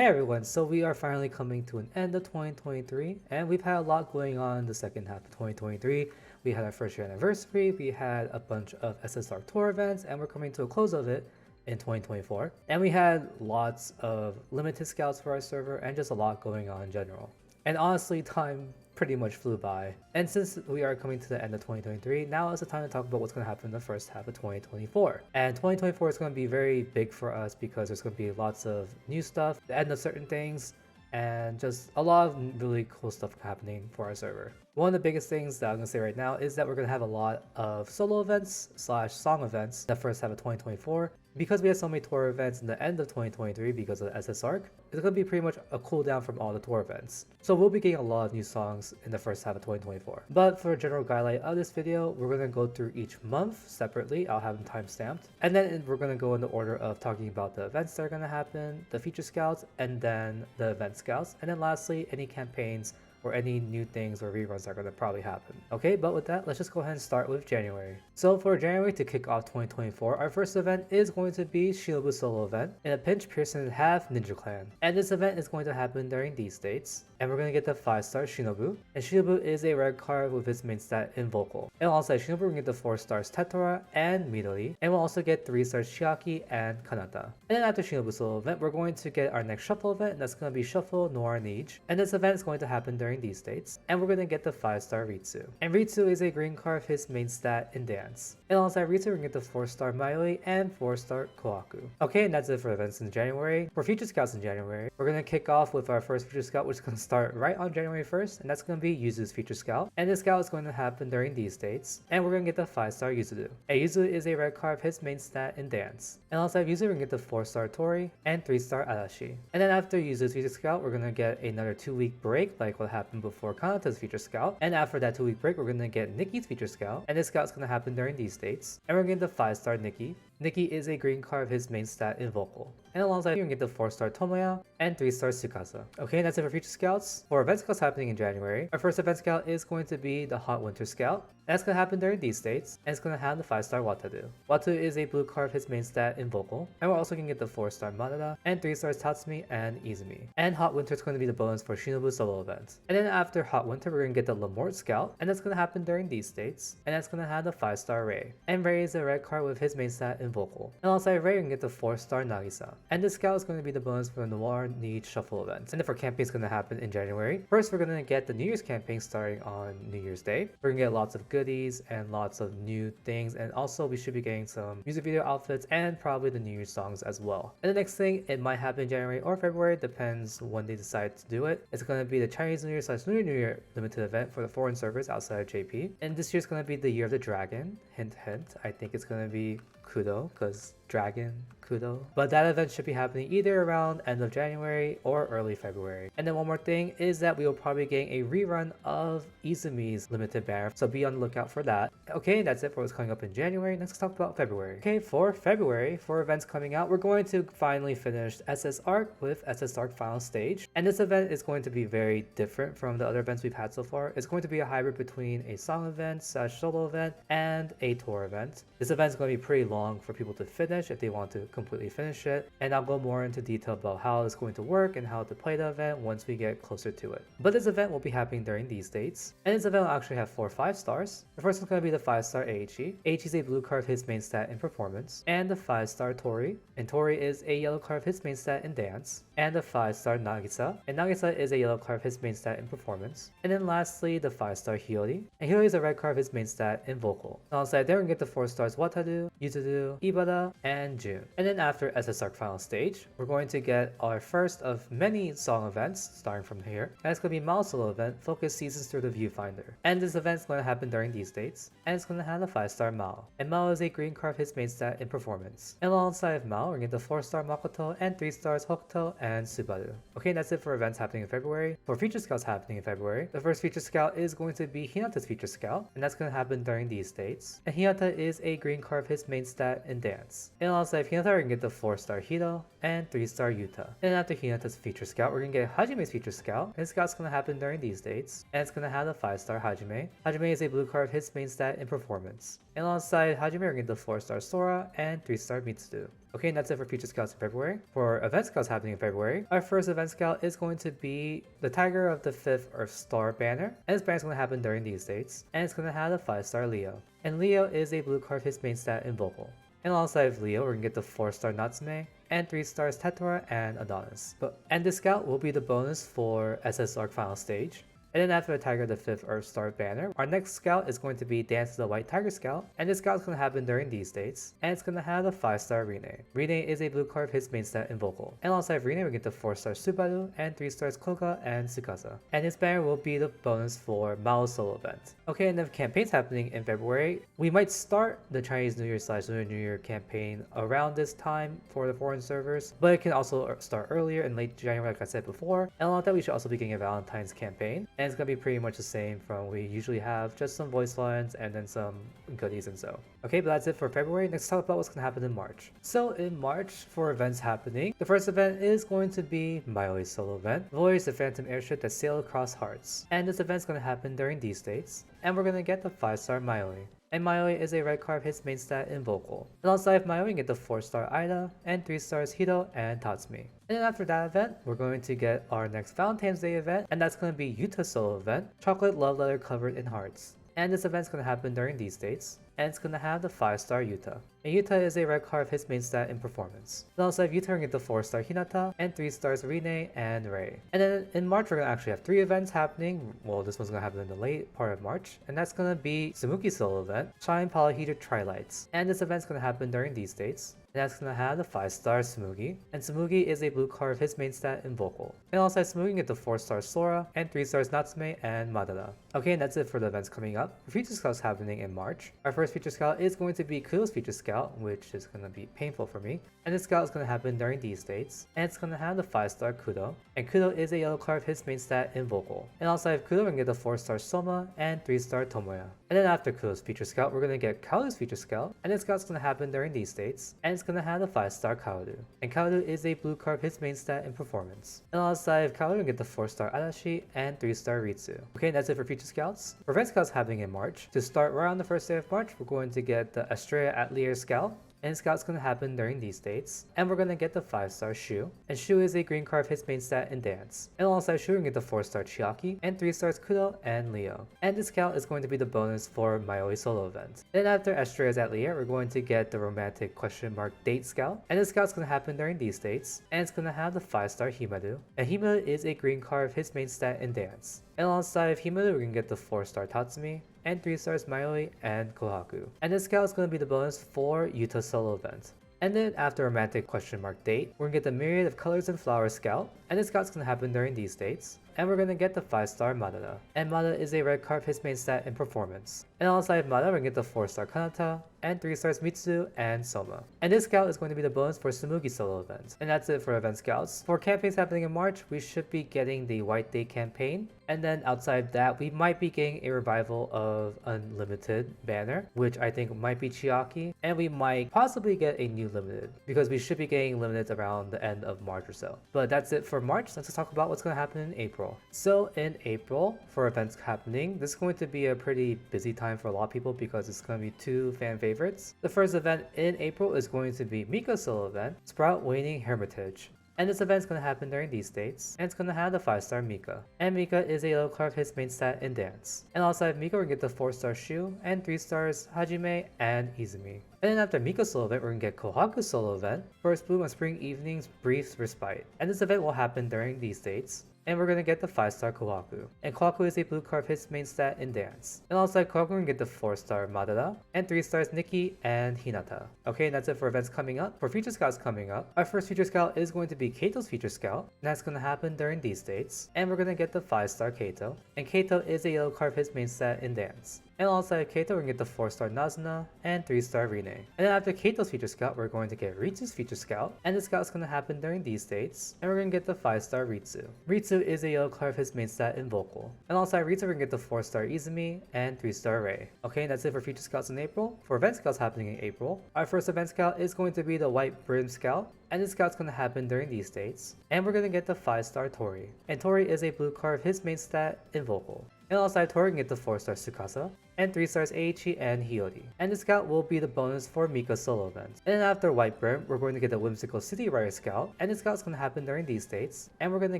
Hey everyone, so we are finally coming to an end of 2023 and we've had a lot going on in the second half of 2023. We had our first year anniversary, we had a bunch of SSR tour events, and we're coming to a close of it in 2024. And we had lots of limited scouts for our server and just a lot going on in general. And honestly, time pretty much flew by. And since we are coming to the end of 2023, now is the time to talk about what's going to happen in the first half of 2024. And 2024 is going to be very big for us because there's going to be lots of new stuff, the end of certain things, and just a lot of really cool stuff happening for our server. One of the biggest things that I'm going to say right now is that we're going to have a lot of solo events / song events in the first half of 2024. Because we had so many tour events in the end of 2023 because of the SS Arc, it's going to be pretty much a cooldown from all the tour events. So we'll be getting a lot of new songs in the first half of 2024. But for a general guideline of this video, we're going to go through each month separately. I'll have them timestamped. And then we're going to go in the order of talking about the events that are going to happen, the feature scouts, and then the event scouts. And then lastly, any campaigns or any new things or reruns are going to probably happen. Okay, but with that, let's just go ahead and start with January. So for January, to kick off 2024, our first event is going to be Shinobu solo event. In a pinch, Pearson have Ninja Clan. And this event is going to happen during these dates. And we're going to get the 5-star Shinobu. And Shinobu is a red card with its main stat Invocal. And alongside Shinobu, we're going to get the 4 stars Tetora and Midori. And we'll also get 3 stars Chiaki and Kanata. And then after Shinobu solo event, we're going to get our next shuffle event. And that's going to be Shuffle Noir Niche. And this event is going to happen during these dates, and we're going to get the 5-star Ritsu. And Ritsu is a green card of his main stat in dance. And alongside Ritsu, we're going to get the 4-star Mayuri and 4-star Kohaku. Okay, and that's it for events in January. For feature scouts in January, we're going to kick off with our first feature scout, which is going to start right on January 1st, and that's going to be Yuzu's feature scout. And this scout is going to happen during these dates, and we're going to get the 5-star Yuzu. And Yuzu is a red card of his main stat in dance. And alongside Yuzu, we're going to get the 4-star Tori and 3-star Arashi. And then after Yuzu's feature scout, we're going to get another 2-week break like what happened before Kanata's feature scout. And after that 2-week break, we're going to get Nikki's feature scout, and this scout is going to happen during these dates. And we're going to get the 5-star Nikki. Nikki is a green card of his main stat Invocal. And alongside, you're going to get the 4-star Tomoya and 3-star Tsukasa. Okay, that's it for feature scouts. For event scouts happening in January, our first event scout is going to be the Hot Winter Scout. And that's going to happen during these dates, and it's going to have the 5-star Wataru. Wataru is a blue card of his main stat Invocal. And we're also going to get the 4-star Madara and 3 stars Tatsumi and Izumi. And Hot Winter is going to be the bonus for Shinobu solo events. And then after Hot Winter, we're going to get the Lamort Scout, and that's going to happen during these dates, and that's going to have the 5-star Rei. And Rei is a red card with his main stat Invocal. And alongside Rei, we're going to get the 4-star Nagisa. And this scout is going to be the bonus for the Noir Niche Shuffle events. And then for campaigns going to happen in January, first we're going to get the New Year's campaign starting on New Year's Day. We're going to get lots of goodies and lots of new things, and also we should be getting some music video outfits and probably the New Year's songs as well. And the next thing, it might happen in January or February, depends when they decide to do it. It's going to be the Chinese New Year / Lunar New Year limited event for the foreign servers outside of JP. And this year's going to be the Year of the Dragon. Hint, hint. I think it's going to be Kudo, because Dragon, Kudo. But that event should be happening either around end of January or early February. And then one more thing is that we will probably be getting a rerun of Izumi's limited banner, so be on the lookout for that. Okay, that's it for what's coming up in January. Let's talk about February. Okay, for February, for events coming out, we're going to finally finish SS Arc with SS Arc Final Stage. And this event is going to be very different from the other events we've had so far. It's going to be a hybrid between a song event / solo event and a tour event. This event is going to be pretty long for people to finish if they want to completely finish it, and I'll go more into detail about how it's going to work and how to play the event once we get closer to it. But this event will be happening during these dates, and this event will actually have 4 5-stars. The first one's going to be the 5-star Aichi. Aichi is a blue card of his main stat in performance, and the 5-star Tori, and Tori is a yellow card of his main stat in dance, and the 5-star Nagisa, and Nagisa is a yellow card of his main stat in performance. And then lastly, the 5-star Hiyori, and Hiyori is a red card of his main stat in vocal. Alongside there, we get the 4 stars Wataru, Yuzu, Ibara, and June. And then after SS Arc Final Stage, we're going to get our first of many song events starting from here. And it's going to be Mao's solo event, focus seasons through the viewfinder. And this event is going to happen during these dates, and it's going to have the 5-star Mao. And Mao is a green card of his main stat in performance. And alongside of Mao, we're going to get the 4-star Makoto and 3 stars Hokuto and Subaru. Okay, that's it for events happening in February. For feature scouts happening in February, the first feature scout is going to be Hinata's feature scout, and that's going to happen during these dates. And Hinata is a green card of his main stat in dance. And alongside Hinata, we're going to get the 4-star Hiro and 3-star Yuta. And after Hinata's feature scout, we're going to get Hajime's feature scout. And this scout's going to happen during these dates, and it's going to have the 5-star Hajime. Hajime is a blue card of his main stat in performance. And alongside Hajime, we're going to get the 4-star Sora and 3-star Mitsudu. Okay, and that's it for Future Scouts in February. For Event Scouts happening in February, our first Event Scout is going to be the Tiger of the 5th Earth Star banner. And this banner is going to happen during these dates. And it's going to have the 5-star Leo. And Leo is a blue card, his main stat in Vocal. And alongside of Leo, we're going to get the 4-star Natsume, and 3 stars Tetora and Adonis. And this scout will be the bonus for SSR Final Stage. And then after the Tiger the 5th Earth Star banner, our next scout is going to be Dance to the White Tiger Scout. And this scout is going to happen during these dates. And it's going to have the 5-star Rine. Rine is a blue card of his main stat in Vocal. And alongside Rine, we get the 4-star Subaru and 3 stars Koga and Tsukasa. And his banner will be the bonus for Mao's solo event. Okay, and then campaigns happening in February. We might start the Chinese New Year / Lunar New Year campaign around this time for the foreign servers. But it can also start earlier in late January, like I said before. And along with that, we should also be getting a Valentine's campaign. And it's going to be pretty much the same from what we usually have, just some voice lines and then some goodies and so. Okay, but that's it for February. Next, talk about what's going to happen in March. So in March, for events happening, the first event is going to be Mayui's solo event, Voyage the Phantom Airship that sailed across hearts. And this event's going to happen during these dates, and we're going to get the 5-star Mayui. And Mayui is a red card, his main stat in Vocal. Alongside of Mayui, we get the 4-star Ida, and 3 stars Hito and Tatsumi. And then after that event, we're going to get our next Valentine's Day event, and that's going to be Yuta's solo event, Chocolate Love Letter Covered in Hearts. And this event's going to happen during these dates, and it's going to have the 5-star Yuta. And Yuta is a red card of his main stat in Performance. Then also have Yuta, we're going to get the 4-star Hinata, and 3 stars Rine and Rei. And then in March, we're going to actually have 3 events happening. Well, this one's going to happen in the late part of March, and that's going to be Sumuki's solo event, Shine Polyhedra Trilights. And this event's going to happen during these dates. And that's going to have the 5-star Tsumugi. And Tsumugi is a blue card of his main stat in Vocal. And alongside Tsumugi, we get the 4-star Sora, and 3 stars Natsume and Madara. Okay, and that's it for the events coming up. For Future Scouts happening in March, our first Future Scout is going to be Kudo's Future Scout, which is going to be painful for me. And this scout is going to happen during these dates. And it's going to have the 5-star Kudo. And Kudo is a yellow card of his main stat in Vocal. And alongside of Kudo, we're going to get the 4-star Soma and 3-star Tomoya. And then after Kudo's Future Scout, we're going to get Kaoru's Future Scout. And this scout's going to happen during these dates. And it's going to have the 5-star Kaoru. And Kaoru is a blue card of his main stat in Performance. And alongside of Kaoru, we get the 4-star Arashi and 3-star Ritsu. Okay, and that's it for Future Scouts. For Event Scouts happening in March, to start right on the first day of March, we're going to get the Estrella Atelier Scout. And Scout's going to happen during these dates. And we're going to get the 5-star Shu. And Shu is a green card of his main stat in Dance. And alongside Shu, we're going to get the 4-star Chiaki, and 3 stars Kudo and Leo. And this scout is going to be the bonus for Mayui's solo event. Then after Estrella's Atelier, we're going to get the romantic question mark date scout. And this scout's going to happen during these dates. And it's going to have the 5-star Himadu. And Himadu is a green card of his main stat in Dance. And alongside of Himadu, we're going to get the 4-star Tatsumi, and 3 stars Mayui and Kohaku. And this scout is going to be the bonus for Yuta's solo event. And then after romantic question mark date, we're going to get the Myriad of Colors and Flowers scout. And this scout's going to happen during these dates. And we're going to get the 5-star Madara. And Madara is a red card of his main stat in Performance. And alongside Madara, we're going to get the 4-star Kanata, and 3 stars Mitsu and Soma. And this scout is going to be the bonus for Tsumugi's solo event. And that's it for event scouts. For campaigns happening in March, we should be getting the White Day campaign. And then outside that, we might be getting a revival of Unlimited banner, which I think might be Chiaki. And we might possibly get a new limited, because we should be getting limited around the end of March or so. But that's it for March. Let's talk about what's going to happen in April. So in April, for events happening, this is going to be a pretty busy time for a lot of people because it's going to be 2 fan favorites. The first event in April is going to be Mika's solo event, Sprout Waning Hermitage. And this event is going to happen during these dates, and it's going to have the 5-star Mika. And Mika is a yellow card of his main stat in Dance. And alongside Mika, we're going to get the 4-star Shu, and 3 stars Hajime and Izumi. And then after Mika's solo event, we're going to get Kohaku's solo event, First Bloom on Spring Evening's Brief Respite. And this event will happen during these dates. And we're going to get the 5-star Kohaku. And Kohaku is a blue card of his main stat in Dance. And alongside Kohaku, we're going to get the 4-star Madara, and 3 stars Nikki and Hinata. Okay, and that's it for events coming up. For Future Scouts coming up, our first Future Scout is going to be Keito's Future Scout. And that's going to happen during these dates. And we're going to get the 5-star Keito. And Keito is a yellow card of his main stat in Dance. And alongside Keito, we're going to get the 4-star Nazuna and 3-star Rine. And then after Keito's Future Scout, we're going to get Ritsu's Future Scout. And this scout is going to happen during these dates. And we're going to get the 5-star Ritsu. Ritsu is a yellow card of his main stat in Vocal. And alongside Ritsu, we're going to get the 4-star Izumi and 3-star Rei. Okay, and that's it for Future Scouts in April. For event scouts happening in April, our first event scout is going to be the White Brim Scout. And this scout's going to happen during these dates. And we're going to get the 5-star Tori. And Tori is a blue card of his main stat in Vocal. And alongside Tori, we can get the 4-star Tsukasa, and 3 stars Aichi and Hiyori. And the scout will be the bonus for Mika's solo event. And then after Whiteburn, we're going to get the Whimsical City Rider Scout, and the scout's going to happen during these states. And we're going to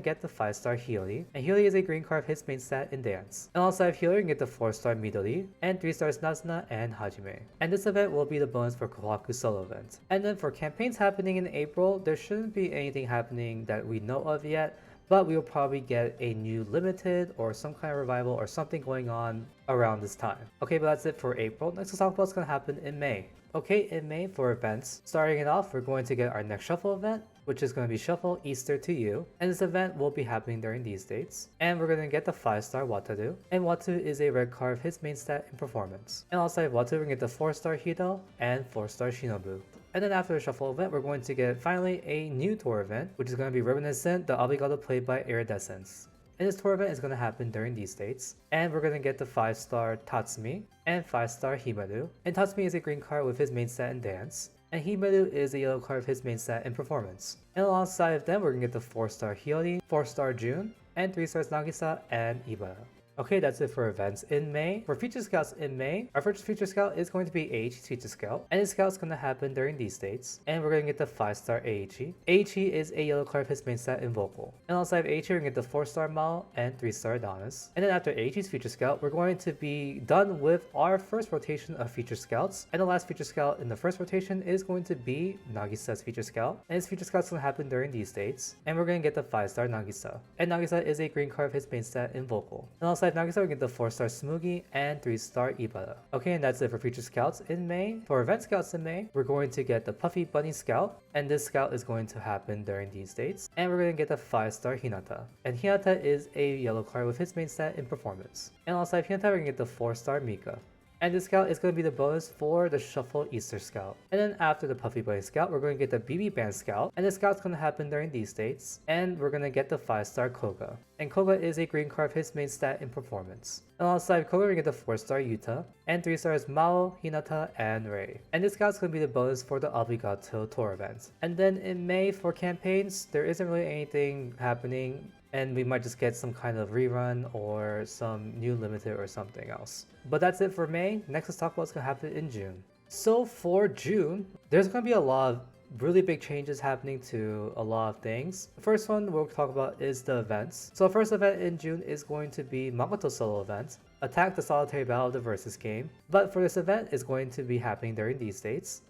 get the 5 star Hiyori, and Hiyori is a green card of his main stat in dance. And also if Hiyori, we can get the 4 star Midori, and 3 stars Nazuna and Hajime. And this event will be the bonus for Kohaku's solo event. And then for campaigns happening in April, there shouldn't be anything happening that we know of yet, but we will probably get a new limited or some kind of revival or something going on around this time. Okay, but that's it for April. Next, let's talk about what's going to happen in May. Okay, in May for events, starting it off, we're going to get our next shuffle event, which is going to be Shuffle Easter to You, and this event will be happening during these dates. And we're going to get the 5 star Wataru, and Wataru is a red card of his main stat in performance. And also Wataru, we're going to get the 4 star Hito and 4 star Shinobu. And then after the shuffle event, we're going to get finally a new tour event, which is going to be Reminiscent, the Obrigado played by Iridescence. And this tour event is going to happen during these dates. And we're going to get the 5 star Tatsumi and 5 star Himaru. And Tatsumi is a green card with his main stat in dance. And Himaru is a yellow card of his main stat in performance. And alongside of them, we're going to get the 4 star Hiyori, 4 star June, and 3 stars Nagisa and Ibara. Okay, that's it for events in May. For feature scouts in May, our first feature scout is going to be Aichi's feature scout, and this scout's going to happen during these dates. And we're going to get the 5 star Aichi. Aichi is a yellow card of his main stat in vocal. And alongside Aichi, we're going to get the 4 star Mao and 3 star Adonis. And then after Aichi's feature scout, we're going to be done with our first rotation of feature scouts. And the last feature scout in the first rotation is going to be Nagisa's feature scout. And his feature scout's going to happen during these dates. And we're going to get the 5 star Nagisa. And Nagisa is a green card of his main stat in vocal. And alongside Nagisa, we get the 4 star Smugi and 3 star Ibara. Okay, and that's it for feature scouts in May. For event scouts in May, we're going to get the Puffy Bunny Scout, and this scout is going to happen during these dates. And we're going to get the 5 star Hinata. And Hinata is a yellow card with his main stat in performance. And alongside Hinata, we're going to get the 4 star Mika. And this scout is going to be the bonus for the Shuffle Easter Scout. And then after the Puffy Bunny Scout, we're going to get the BB Band Scout. And the scout's going to happen during these dates. And we're going to get the 5 star Koga. And Koga is a green card of his main stat in performance. And alongside Koga, we get the 4 star Yuta. And 3 stars Mao, Hinata, and Rei. And this scout's going to be the bonus for the Obligato Tour event. And then in May for campaigns, there isn't really anything happening. And we might just get some kind of rerun or some new limited or something else. But that's it for May. Next, let's talk about what's going to happen in June. So for June, there's going to be a lot of really big changes happening to a lot of things. The first one we'll talk about is the events. So the first event in June is going to be Makoto's solo event, Attack the Solitary Battle of the Versus game. But for this event, it's going to be happening during these dates.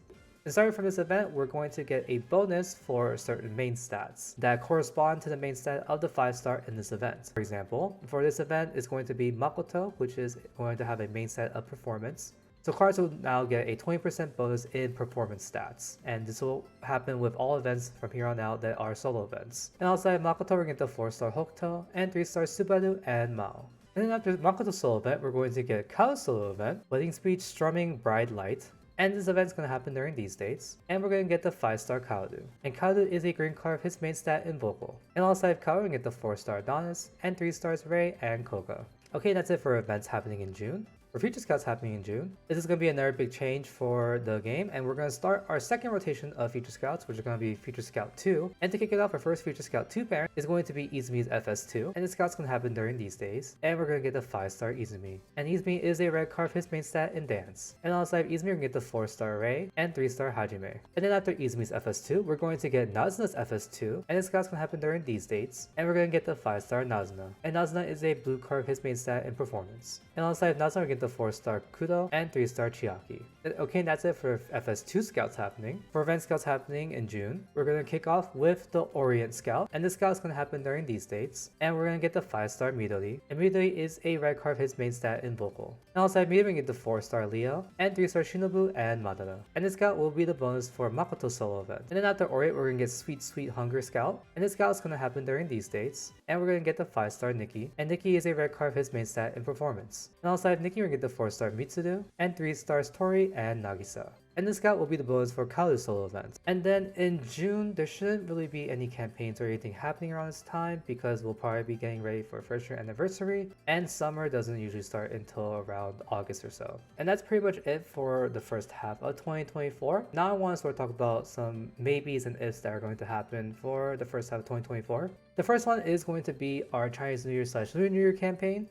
And starting from this event, we're going to get a bonus for certain main stats that correspond to the main stat of the 5 star in this event. For example, for this event, it's going to be Makoto, which is going to have a main stat of performance. So cards will now get a 20% bonus in performance stats, and this will happen with all events from here on out that are solo events. And outside Makoto, we're going to get the 4 star Hokuto, and 3 star Subaru and Mao. And then after Makoto's solo event, we're going to get Kao's solo event, Wedding Speech, Strumming, Bride Light. And this event is going to happen during these dates. And we're going to get the 5 star Kaoru. And Kaoru is a green card of his main stat in vocal. And alongside Kaoru, we're going to get the 4 star Adonis, and 3 stars Rei and Koga. Okay, that's it for events happening in June. For Future Scouts happening in June, this is going to be another big change for the game, and we're going to start our second rotation of Future Scouts, which is going to be Future Scout 2. And to kick it off, our first Future Scout 2 parent is going to be Izumi's FS2, and the Scout's going to happen during these days, and we're going to get the 5 star Izumi. And Izumi is a red card of his main stat in dance. And alongside Izumi, we're going to get the 4 star Rei and 3 star Hajime. And then after Izumi's FS2, we're going to get Nazuna's FS2, and the Scout's going to happen during these dates, and we're going to get the 5 star Nazuna. And Nazuna is a blue card of his main stat in performance. And alongside Nazuna, we get the 4 star Kudo and 3 star Chiaki. Okay, and that's it for FS2 Scouts happening. For Event Scouts happening in June, we're going to kick off with the Orient Scout, and this Scout's going to happen during these dates, and we're going to get the 5 star Midori, and Midori is a red card of his main stat in vocal. And alongside Midori, we get the 4 star Leo, and 3 star Shinobu and Madara. And this Scout will be the bonus for Makoto's solo event. And then after Orient, we're going to get Sweet Sweet Hunger Scout, and this Scout's going to happen during these dates, and we're going to get the 5 star Nikki, and Nikki is a red card of his main stat in performance. And alongside Nikki, we're going to get the 4 star Mitsuru, and 3 stars Tori and Nagisa. And this Scout will be the bonus for Kaoru's solo event. And then in June, there shouldn't really be any campaigns or anything happening around this time because we'll probably be getting ready for first year anniversary, and summer doesn't usually start until around August or so. And that's pretty much it for the first half of 2024. Now I want to sort of talk about some maybes and ifs that are going to happen for the first half of 2024. The first one is going to be our Chinese New Year / Lunar New Year campaign.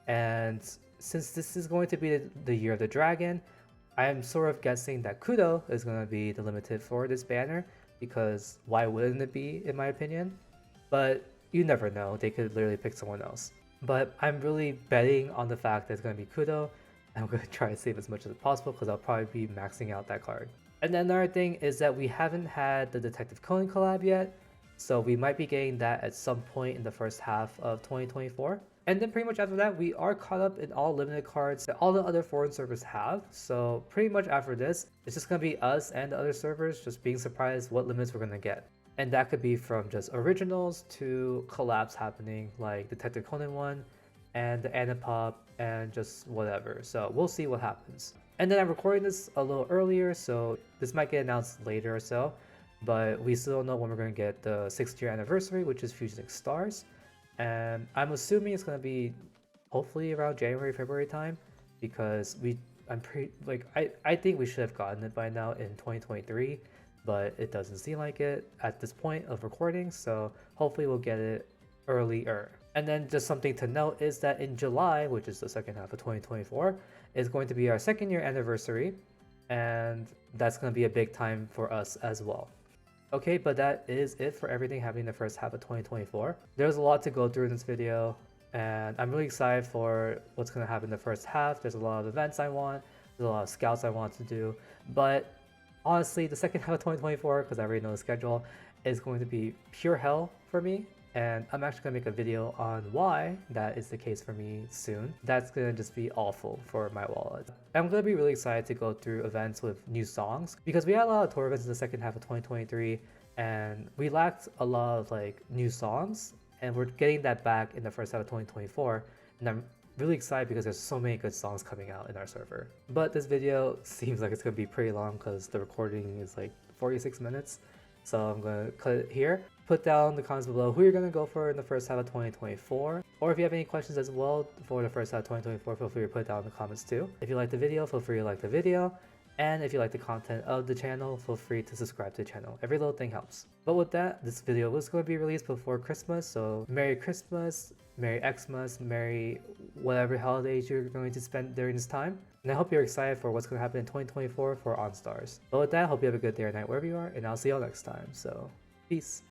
And since this is going to be the year of the dragon, I am sort of guessing that Kudo is going to be the limited for this banner, because why wouldn't it be, in my opinion? But you never know, they could literally pick someone else. But I'm really betting on the fact that it's going to be Kudo. I'm going to try to save as much as possible because I'll probably be maxing out that card. And then another thing is that we haven't had the Detective Conan collab yet, so we might be getting that at some point in the first half of 2024. And then pretty much after that, we are caught up in all limited cards that all the other foreign servers have. So pretty much after this, it's just going to be us and the other servers just being surprised what limits we're going to get. And that could be from just originals to collabs happening like Detective Conan 1 and the Anipop and just whatever. So we'll see what happens. And then I'm recording this a little earlier, so this might get announced later or so. But we still don't know when we're going to get the 6th year anniversary, which is Fusion Enstars. And I'm assuming it's going to be hopefully around January, February time, because I think we should have gotten it by now in 2023, but it doesn't seem like it at this point of recording, so hopefully we'll get it earlier. And then just something to note is that in July, which is the second half of 2024, is going to be our 2nd year anniversary, and that's going to be a big time for us as well. Okay, but that is it for everything happening in the first half of 2024. There's a lot to go through in this video, and I'm really excited for what's going to happen in the first half. There's a lot of events I want, there's a lot of scouts I want to do, but honestly, the second half of 2024, because I already know the schedule, is going to be pure hell for me. And I'm actually going to make a video on why that is the case for me soon. That's going to just be awful for my wallet. I'm going to be really excited to go through events with new songs, because we had a lot of tour events in the second half of 2023 and we lacked a lot of new songs, and we're getting that back in the first half of 2024. And I'm really excited because there's so many good songs coming out in our server. But this video seems like it's going to be pretty long because the recording is 46 minutes. So I'm going to cut it here. Put down in the comments below who you're going to go for in the first half of 2024. Or if you have any questions as well for the first half of 2024, feel free to put it down in the comments too. If you like the video, feel free to like the video. And if you like the content of the channel, feel free to subscribe to the channel. Every little thing helps. But with that, this video was going to be released before Christmas. So Merry Christmas, Merry Xmas, Merry whatever holidays you're going to spend during this time. And I hope you're excited for what's going to happen in 2024 for Enstars. But with that, I hope you have a good day or night wherever you are, and I'll see y'all next time. So, peace.